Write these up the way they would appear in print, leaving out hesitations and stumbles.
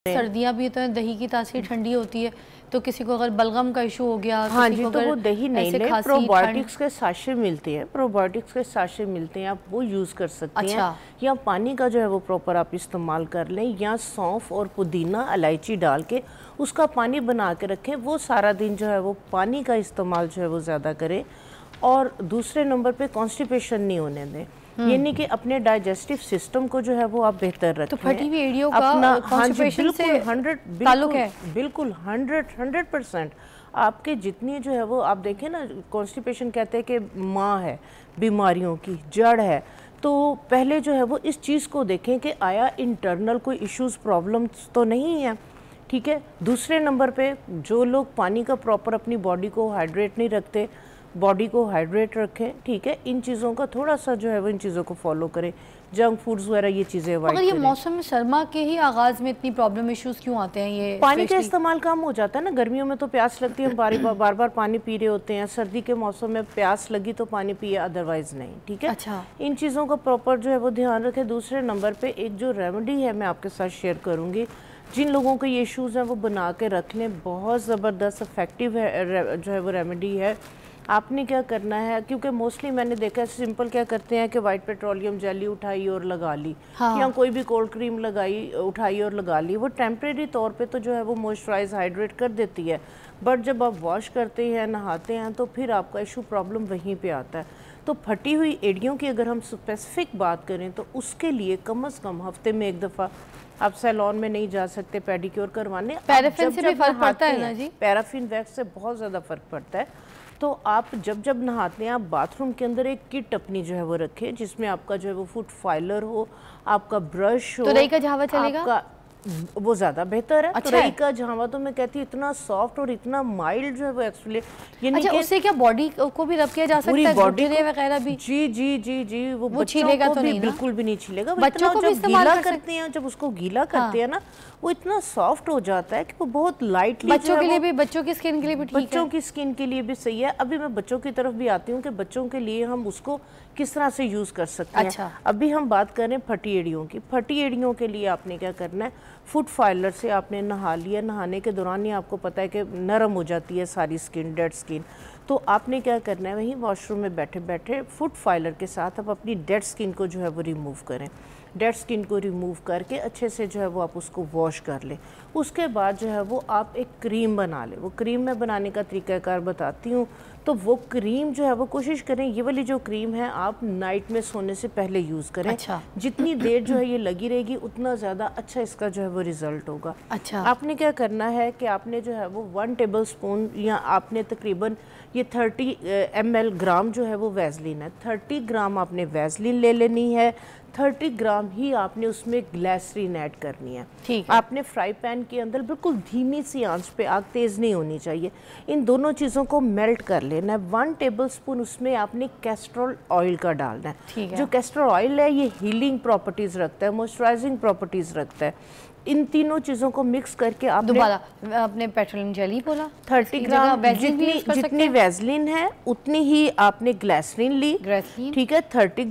सर्दियाँ भी तो दही की तासीर ठंडी होती है, तो किसी को अगर बलगम का इशू हो गया, हाँ जी, तो वो दही नहीं ले, प्रोबायोटिक्स के साशे मिलते हैं, प्रोबायोटिक्स के साशे मिलते हैं, आप वो यूज़ कर सकती हैं। या पानी का जो है वो प्रॉपर आप इस्तेमाल कर लें, या सौंफ और पुदीना इलायची डाल के उसका पानी बना के रखें, वो सारा दिन जो है वो पानी का इस्तेमाल जो है वो ज़्यादा करें। और दूसरे नंबर पे कॉन्स्टिपेशन नहीं होने दें, यानी कि अपने डाइजेस्टिव सिस्टम को जो है वो आप बेहतर रखें। तो फटी हुई एड़ियों का कॉन्स्टिपेशन से ताल्लुक है? बिल्कुल 100% आपके जितनी जो है वो आप देखें ना, कॉन्स्टिपेशन कहते हैं कि माँ है बीमारियों की, जड़ है। तो पहले जो है वो इस चीज़ को देखें कि आया इंटरनल कोई इश्यूज प्रॉब्लम्स तो नहीं है, ठीक है। दूसरे नंबर पे जो लोग पानी का प्रॉपर अपनी बॉडी को हाइड्रेट नहीं रखते, बॉडी को हाइड्रेट रखें, ठीक है। इन चीज़ों का थोड़ा सा जो है वो इन चीज़ों को फॉलो करें, जंक फूड्स वगैरह ये चीज़ें अवॉइड करें। अगर ये मौसम सरमा के ही आगाज़ में इतनी प्रॉब्लम इश्यूज क्यों आते हैं? ये पानी का इस्तेमाल कम हो जाता है ना, गर्मियों में तो प्यास लगती है, हम बार बार पानी पी रहे होते हैं, सर्दी के मौसम में प्यास लगी तो पानी पिए, अदरवाइज नहीं, ठीक है। अच्छा, इन चीज़ों का प्रॉपर जो है वो ध्यान रखें। दूसरे नंबर पर एक जो रेमेडी है मैं आपके साथ शेयर करूँगी, जिन लोगों के ये इशूज़ हैं वो बना के रख लें, बहुत ज़बरदस्त इफेक्टिव है जो है वो रेमेडी है। आपने क्या करना है, क्योंकि मोस्टली मैंने देखा है सिंपल क्या करते हैं कि वाइट पेट्रोलियम जेली उठाई और लगा ली, हाँ। या कोई भी कोल्ड क्रीम लगाई, उठाई और लगा ली, वो टेम्परेरी तौर पे तो जो है वो मॉइस्चराइज हाइड्रेट कर देती है, बट जब आप वॉश करते हैं, नहाते हैं, तो फिर आपका इशू प्रॉब्लम वहीं पे आता है। तो फटी हुई एड़ियों की अगर हम स्पेसिफिक बात करें तो उसके लिए कम से कम हफ्ते में एक दफ़ा, आप सैलून में नहीं जा सकते पेडिक्योर करवाने, पैराफिन से भी फर्क पड़ता है ना जी? पैराफिन वैक्स से बहुत ज़्यादा फ़र्क पड़ता है। तो आप जब नहाते हैं, आप बाथरूम के अंदर एक किट अपनी जो है वो रखें, जिसमें आपका जो है वो फुट फाइलर हो, आपका ब्रश हो, तो रई का झावा चलेगा, आपका वो ज़्यादा बेहतर है। अच्छा, तो रई का झावा तो मैं कहती हूँ इतना सॉफ्ट और इतना माइल्ड जो है वो एक्चुअली, अच्छा, उससे क्या बॉडी को भी रब किया जा सकता है, बॉडी वगैरह भी? जी जी जी जी, वो छीलेगा तो नहीं? बिल्कुल भी नहीं छीलेगा। बच्चों को भी गीला करते हैं, जब उसको गीला करते हैं ना, वो इतना सॉफ्ट हो जाता है कि वो बहुत लाइटली, बच्चों के लिए भी, बच्चों की स्किन के लिए भी ठीक है, बच्चों की स्किन के लिए भी सही है। अभी मैं बच्चों की तरफ भी आती हूँ कि बच्चों के लिए हम उसको किस तरह से यूज़ कर सकते हैं। अभी हम बात करें फटी एड़ियों की। फटी एड़ियों के लिए आपने क्या करना है, फुट फाइलर से आपने नहा लिया, नहाने के दौरान ही आपको पता है कि नरम हो जाती है सारी स्किन, डेड स्किन, तो आपने क्या करना है, वहीं वॉशरूम में बैठे बैठे फुट फाइलर के साथ आप अपनी डेड स्किन को जो है वो रिमूव करें। डेड स्किन को रिमूव करके अच्छे से जो है वो आप उसको वॉश कर लें। उसके बाद जो है वो आप एक क्रीम बना लें। वो क्रीम मैं बनाने का तरीक़ाकार बताती हूँ। तो वो क्रीम जो है वो कोशिश करें, ये वाली जो क्रीम है आप नाइट में सोने से पहले यूज़ करें। अच्छा। जितनी देर जो है ये लगी रहेगी उतना ज़्यादा अच्छा इसका जो है वो रिज़ल्ट होगा। अच्छा। आपने क्या करना है कि आपने जो है वो 1 टेबल स्पून, या आपने तकरीबन ये 30 ml ग्राम जो है वो वैसलीन है, 30 ग्राम आपने वैसलीन ले लेनी है, 30 ग्राम ही आपने उसमें ग्लिसरीन ऐड करनी है। ठीक है। आपने फ्राई पैन के अंदर बिल्कुल धीमी सी आंच पे, आग तेज़ नहीं होनी चाहिए, इन दोनों चीज़ों को मेल्ट कर लेना है। 1 टेबल स्पून उसमें आपने कैस्ट्रोल ऑयल का डालना है। ठीक है। जो कैस्ट्रोल ऑयल है ये हीलिंग प्रॉपर्टीज़ रखता है, मॉइस्चराइजिंग प्रॉपर्टीज़ रखता है। इन तीनों चीज़ों को मिक्स करके आप दोबारा आपने पेट्रोलियम जेली बोला, 30 ग्राम, जितनी वैसलीन है उतनी ही आपने ग्लिसरीन ली, ठीक है, 30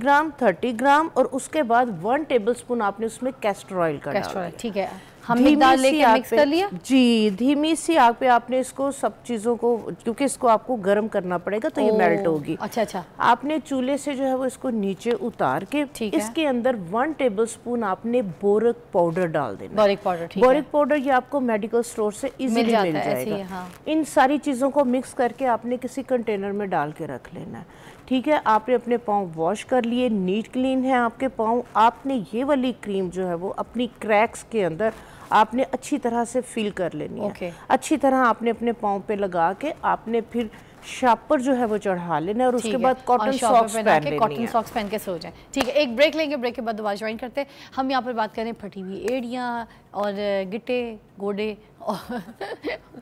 ग्राम, और उसके बाद 1 टेबल स्पून आपने उसमें कैस्टर ऑयल का डाला। ठीक है, हमने दाल लेके मिक्स कर लिया जी, धीमी सी आग पे आपने इसको सब चीज़ों को, क्योंकि इसको आपको गर्म करना पड़ेगा तो ये मेल्ट होगी। अच्छा अच्छा। आपने चूल्हे से जो है वो इसको नीचे उतार के इसके अंदर 1 टेबल स्पून आपने बोरिक पाउडर डाल देना। बोरिक पाउडर, ठीक है। बोरिक पाउडर ये आपको मेडिकल स्टोर से इजीली मिल जाएगा। हाँ। इन सारी चीज़ों को मिक्स करके आपने किसी कंटेनर में डाल के रख लेना है, ठीक है। आपने अपने पाँव वॉश कर लिए, नीट क्लीन है आपके पाँव। आपने ये वाली क्रीम जो है वो अपनी क्रैक्स के अंदर आपने अच्छी तरह से फिल कर लेनी है। अच्छी तरह आपने अपने पाँव पे लगा के आपने फिर शापर जो है वो चढ़ा लेना है, और उसके बाद कॉटन सॉक्स पहन लेनी है। कॉटन सॉक्स पहन के सो जाएं। ठीक है, एक ब्रेक लेंगे, ब्रेक के बाद दोबारा ज्वाइन करते हैं। हम यहाँ पर बात करें फटी हुई एड़ियाँ और गिट्टे, गोडे और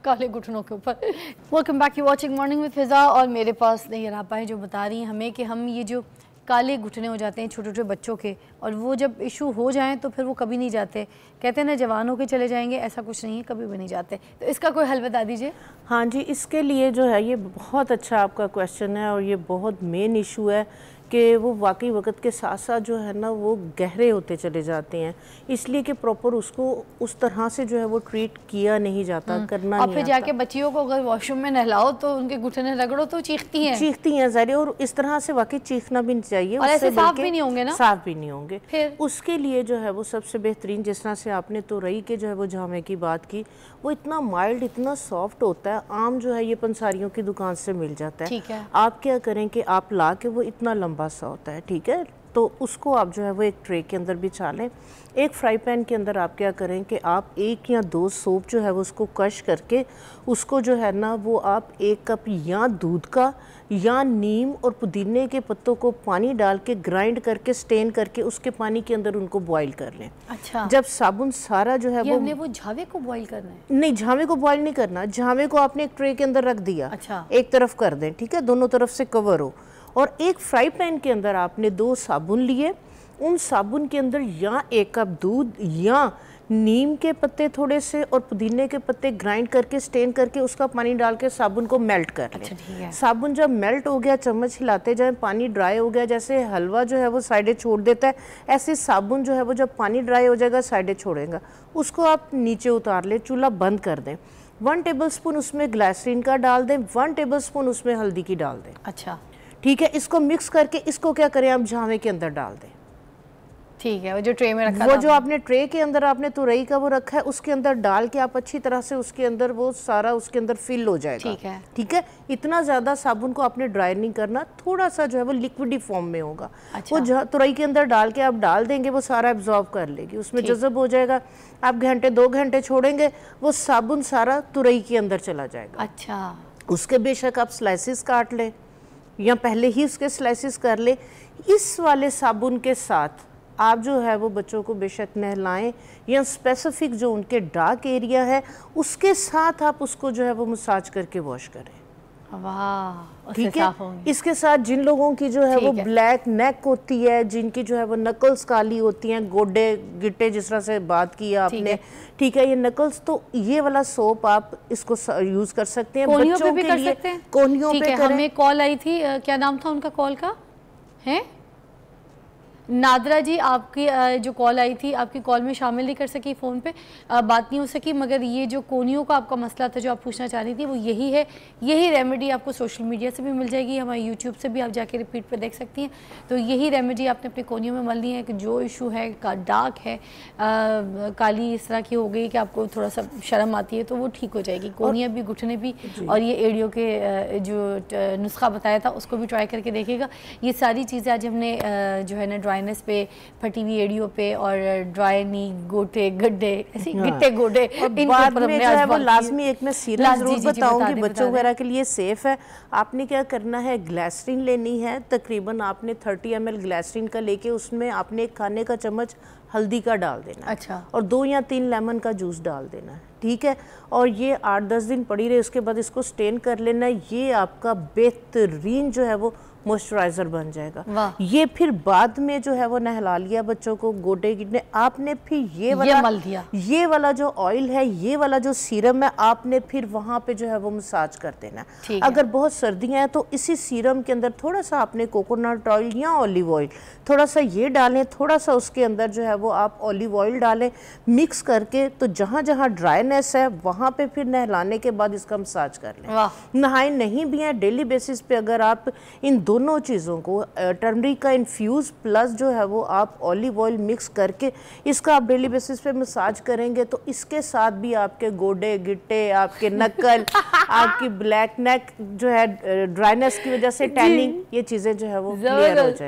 काले घुटनों के ऊपर। Welcome back, you watching morning with Fiza, और मेरे पास नैयर आपा है जो बता रही हैं हमें कि हम ये जो काले घुटने हो जाते हैं छोटे छोटे बच्चों के, और वो जब इशू हो जाएं तो फिर वो कभी नहीं जाते। कहते हैं ना जवान होकर चले जाएंगे, ऐसा कुछ नहीं है, कभी भी नहीं जाते। तो इसका कोई हल बता दीजिए। हाँ जी, इसके लिए जो है ये बहुत अच्छा आपका क्वेश्चन है, और ये बहुत मेन इशू है कि वो वाकई वक्त के साथ साथ जो है ना वो गहरे होते चले जाते हैं, इसलिए कि प्रॉपर उसको उस तरह से जो है वो ट्रीट किया नहीं जाता, करना और नहीं फिर आता। जाके बच्चियों को अगर वॉशरूम में नहलाओ तो उनके घुटने रगड़ो तो चीखती हैं ज़ाहिर, और इस तरह से वाकई चीखना भी नहीं चाहिए, और ऐसे साफ भी नहीं होंगे ना, साफ भी नहीं होंगे। फिर उसके लिए जो है वो सबसे बेहतरीन, जिस तरह से आपने तुरई के जो है वो जामे की बात की, वो इतना माइल्ड, इतना सॉफ्ट होता है, आम जो है ये पंसारियों की दुकान से मिल जाता है। ठीक है। आप क्या करें कि आप ला के, वो इतना लंबा सा होता है, ठीक है, तो उसको आप जो है वो एक ट्रे के अंदर बिछा लें। एक फ्राई पैन के अंदर आप क्या करें कि आप 1 या 2 सौंफ जो है वो उसको क्रश करके, उसको जो है ना वो आप 1 कप या दूध का या नीम और पुदीने के पत्तों को पानी डाल के ग्राइंड करके, स्टेन करके, उसके पानी के अंदर उनको बॉईल कर लें। अच्छा, जब साबुन सारा जो है हमने वो झावे को बॉईल करना है? नहीं, झावे को बॉईल नहीं करना, झावे को आपने एक ट्रे के अंदर रख दिया। अच्छा, एक तरफ कर दें, ठीक है, दोनों तरफ से कवर हो। और एक फ्राई पैन के अंदर आपने 2 साबुन लिए, उन साबुन के अंदर या 1 कप दूध या नीम के पत्ते थोड़े से और पुदीने के पत्ते ग्राइंड करके, स्टेन करके, उसका पानी डाल के साबुन को मेल्ट कर लें। अच्छा, ठीक है। साबुन जब मेल्ट हो गया, चम्मच हिलाते जाएं, पानी ड्राई हो गया, जैसे हलवा जो है वो साइडें छोड़ देता है, ऐसे साबुन जो है वो जब पानी ड्राई हो जाएगा साइडें छोड़ेगा, उसको आप नीचे उतार लें, चूल्हा बंद कर दें। 1 टेबलस्पून उसमें ग्लिसरीन का डाल दें, 1 टेबलस्पून उसमें हल्दी की डाल दें। अच्छा, ठीक है, इसको मिक्स करके इसको क्या करें, आप झावे के अंदर डाल दें। ठीक है, वो जो ट्रे में रखा वो था, जो आपने ट्रे के अंदर आपने तुरई का वो रखा है, उसके अंदर डाल के आप अच्छी तरह से उसके अंदर वो सारा उसके अंदर फिल हो जाएगा। ठीक है, ठीक है। इतना ज़्यादा साबुन को आपने ड्राई नहीं करना, थोड़ा सा जो है वो लिक्विडी फॉर्म में होगा। अच्छा। वो तुरई के अंदर डाल के आप डाल देंगे, वो सारा एब्जॉर्ब कर लेगी, उसमें जज़ब हो जाएगा। आप घंटे 2 घंटे छोड़ेंगे, वो साबुन सारा तुरई के अंदर चला जाएगा। अच्छा, उसके बेशक आप स्लाइसिस काट लें या पहले ही उसके स्लाइसिस कर ले। इस वाले साबुन के साथ आप जो है वो बच्चों को बेशक नहलाएं, या स्पेसिफिक जो उनके डार्क एरिया है उसके साथ आप उसको जो है वो मसाज करके वॉश करें। वाह, ठीक है। इसके साथ जिन लोगों की जो है वो ब्लैक नेक होती है, जिनकी जो है वो नकल्स काली होती हैं, गोडे गिट्टे, जिस तरह से बात की आपने, ठीक है, ये नकल्स, तो ये वाला सोप आप इसको यूज कर सकते हैं। कोहनियों पे भी कर सकते हैं, कोहनियों पे करें। हमें कॉल आई थी, क्या नाम था उनका कॉल का, है नादरा जी, आपकी जो कॉल आई थी, आपकी कॉल में शामिल नहीं कर सकी, फ़ोन पे बात नहीं हो सकी, मगर ये जो कोनियों का आपका मसला था जो आप पूछना चाह रही थी, वो यही है। यही रेमेडी आपको सोशल मीडिया से भी मिल जाएगी, हमारे यूट्यूब से भी आप जाके रिपीट पे देख सकती हैं। तो यही रेमेडी आपने अपने कोनियों में मलनी है कि जो इशू है, डार्क है, काली इस तरह की हो गई कि आपको थोड़ा सा शर्म आती है, तो वो ठीक हो जाएगी। कोनियाँ भी, घुटने भी, और ये एड़ियों के जो नुस्खा बताया था उसको भी ट्राई करके देखिएगा। ये सारी चीज़ें आज हमने जो है ना ड्राइनेस पे, फटी हुई एड़ियों पे, और ड्राई नी, गोटे गड्ढे, ऐसे गिट्टे गोडे, बाद में जो है वो लाजमी एक मैं सीरम जरूर बताऊंगी, बच्चों वगैरह के लिए सेफ है। आपने क्या करना है, ग्लिसरीन लेनी है, तकरीबन आपने 30 ml ग्लिसरीन का लेके उसमें आपने 1 खाने का चम्मच हल्दी का डाल देना है। अच्छा। और 2 या 3 लेमन का जूस डाल देना है। ठीक है। और ये 8-10 दिन पड़ी रहे, उसके बाद इसको स्टेन कर लेना है। ये आपका बेहतरीन जो है वो मॉइस्चराइजर बन जाएगा। ये फिर बाद में जो है वो नहला लिया बच्चों को, गोडे गिटने, आपने फिर ये मल दिया, ये वाला जो ऑयल है, ये वाला जो सीरम है, आपने फिर वहाँ पे जो है वो मसाज कर देना है। अगर बहुत सर्दियाँ हैं तो इसी सीरम के अंदर थोड़ा सा आपने कोकोनट ऑयल या ऑलिव ऑयल थोड़ा सा ये डालें, थोड़ा सा उसके अंदर जो है वो आप ऑलिव ऑयल डालें, मिक्स करके, तो जहाँ जहाँ ड्राईनेस है वहाँ पे फिर नहलाने के बाद इसका मसाज कर लें। नहाए नहीं भी हैं डेली बेसिस पे, अगर आप इन दोनों चीज़ों को, टर्मरिक का इन्फ्यूज़ प्लस जो है वो आप ऑलिव ऑयल मिक्स करके इसका आप डेली बेसिस पे मसाज करेंगे, तो इसके साथ भी आपके गोडे गिट्टे, आपके नकल, आपकी ब्लैक नेक जो है ड्राइनेस की वजह से टैनिंग, ये चीज़ें जो है वो क्लियर हो जाएंगी।